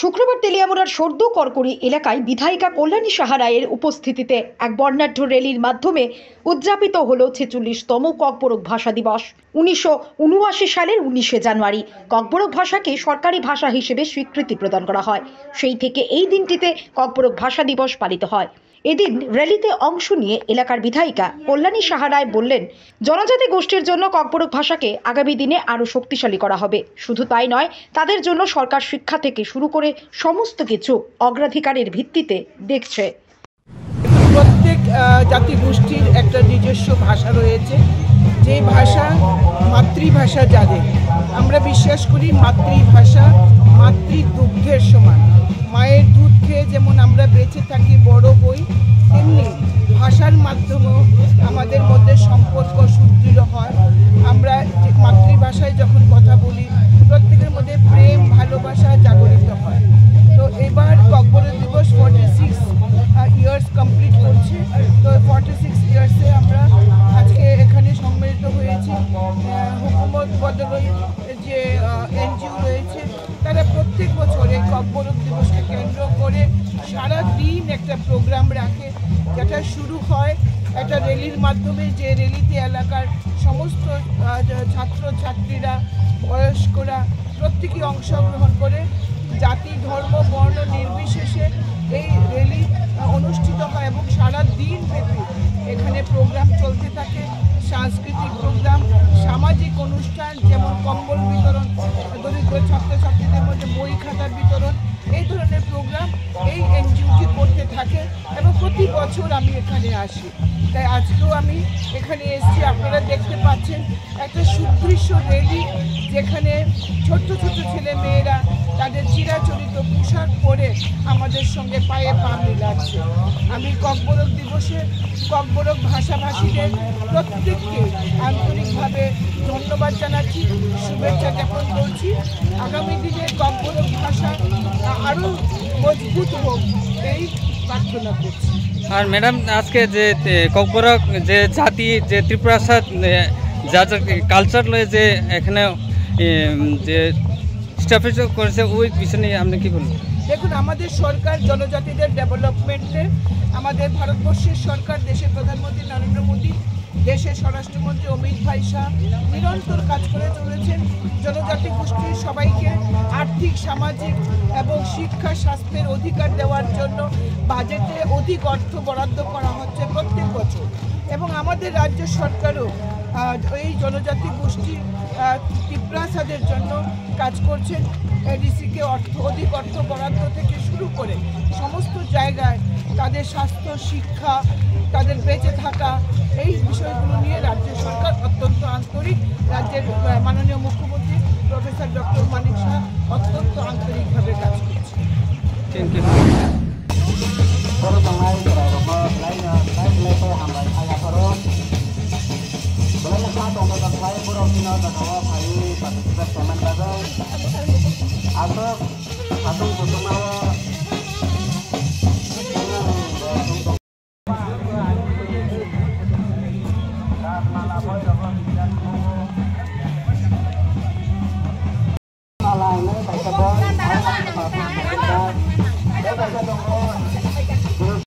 শুক্রবার তেলিয়ামুড়ার সর্দু করকরি এলাকায় বিধায়িকা কল্যাণী সাহা রায়ের উপস্থিতিতে এক বর্ণাঢ্য র্যালির মাধ্যমে উদযাপিত হল 46তম ককবরক ভাষা দিবস। 1979 সালের 19শে জানুয়ারি ককবরক ভাষাকে সরকারি ভাষা হিসেবে স্বীকৃতি প্রদান করা হয়। সেই থেকে এই দিনটিতে ককবরক ভাষা দিবস পালিত হয়। এদিন র্যালিতে অংশ নিয়ে এলাকার বিধায়িকা কল্যাণী সাহা রায় বললেন, জনজাতি গোষ্ঠীর জন্য ককবরক ভাষাকে আগামী দিনে আরও শক্তিশালী করা হবে। শুধু তাই নয়, তাদের জন্য সরকার শিক্ষা থেকে শুরু করে সমস্ত কিছু অগ্রাধিকারের ভিত্তিতে দেখছে। প্রত্যেক জাতি গোষ্ঠীর একটা নিজস্ব ভাষা রয়েছে, যে ভাষা মাতৃভাষা যাদের আমরা বিশ্বাস করি মাতৃভাষা মাতৃদুগ্ধের সমান। মায়ের দুধ খেয়ে যেমন আমরা বেঁচে থাকি, বড় হই, তেমনি ভাষার মাধ্যমেও আমাদের মধ্যে সম্পর্ক সুদৃঢ় হয়। আমরা মাতৃভাষায় যখন কথা বলি প্রত্যেকের মধ্যে প্রেম ভালোবাসা জাগরিত হয়। তো এবার ককবরক দিবস 46 ইয়ার্স কমপ্লিট করছে। তো 46 ইয়ার্সে আমরা আজকে এখানে সম্মিলিত হয়েছি। হুকুমত বদলের যে এনজিও রয়েছে তারা প্রত্যেক বছর এই ককবরক দিবসকে কেন্দ্র করে সারা দিন একটা প্রোগ্রাম রাখে, যেটা শুরু হয় একটা র্যালির মাধ্যমে, যে র্যালিতে এলাকার সমস্ত ছাত্রছাত্রীরা বয়স্করা প্রত্যেকেই অংশগ্রহণ করে। জাতি ধর্ম বর্ণ নির্বিশেষে এই র্যালি অনুষ্ঠিত হয় এবং সারা দিন ব্যাপী এখানে প্রোগ্রাম চলতে থাকে। সাংস্কৃতিক প্রোগ্রাম, সামাজিক অনুষ্ঠান যেমন কম্বল বিতরণ, দরিদ্র ছাত্রছাত্রীদের মধ্যে বই খাতার বিতরণ, এই ধরনের প্রোগ্রাম এই এনজিওটি করতে থাকে এবং প্রতি বছর আমি এখানে আসি। তাই আজকেও আমি এখানে এসেছি। আপনারা দেখতে পাচ্ছেন একটা সুদৃশ্য র্যালি, যেখানে ছোট্ট ছোট্ট ছেলে মেয়েরা তাদের চিরাচরিত পোশাক পরে আমাদের সঙ্গে পায়ে পা মিলাচ্ছে। আমি ককবরক দিবসে ককবরক ভাষাভাষীদের প্রত্যেককে আন্তরিকভাবে ধন্যবাদ জানাচ্ছি, শুভেচ্ছা জ্ঞাপন করছি। আগামী দিনে ককবরক ভাষা আরও মজবুত হোক এই প্রার্থনা করছি। আর ম্যাডাম, আজকে যে ককবরক যে জাতি যে ত্রিপুরা যা কালচার লয়ে যে এখানে যে স্টাফেজ করেছে ওই বিষয় নিয়ে আপনি কী বলবেন? দেখুন, আমাদের সরকার জনজাতিদের ডেভেলপমেন্টে, আমাদের ভারতবর্ষের সরকার, দেশের প্রধানমন্ত্রী নরেন্দ্র মোদী, দেশের স্বরাষ্ট্রমন্ত্রী অমিত ভাই শাহ নিরন্তর কাজ করে চলেছেন। জনজাতি গোষ্ঠীর সবাইকে আর্থিক, সামাজিক এবং শিক্ষা স্বাস্থ্যের অধিকার দেওয়ার জন্য বাজেটে অধিক অর্থ বরাদ্দ করা হচ্ছে প্রত্যেক বছর। এবং আমাদের রাজ্য সরকারও এই জনজাতি গোষ্ঠী ত্রিপুরাসাদের জন্য কাজ করছেন। এডিসিকে অধিক অর্থ বরাদ্দ থেকে শুরু করে সমস্ত জায়গায় তাদের স্বাস্থ্য, শিক্ষা, তাদের বেঁচে থাকা, এই বিষয়গুলো নিয়ে রাজ্য সরকার অত্যন্ত আন্তরিক। রাজ্যের মাননীয় মুখ্যমন্ত্রী প্রফেসর ডক্টর মানিক শাহ অত্যন্ত আন্তরিকভাবে কাজ করছে। Asal satu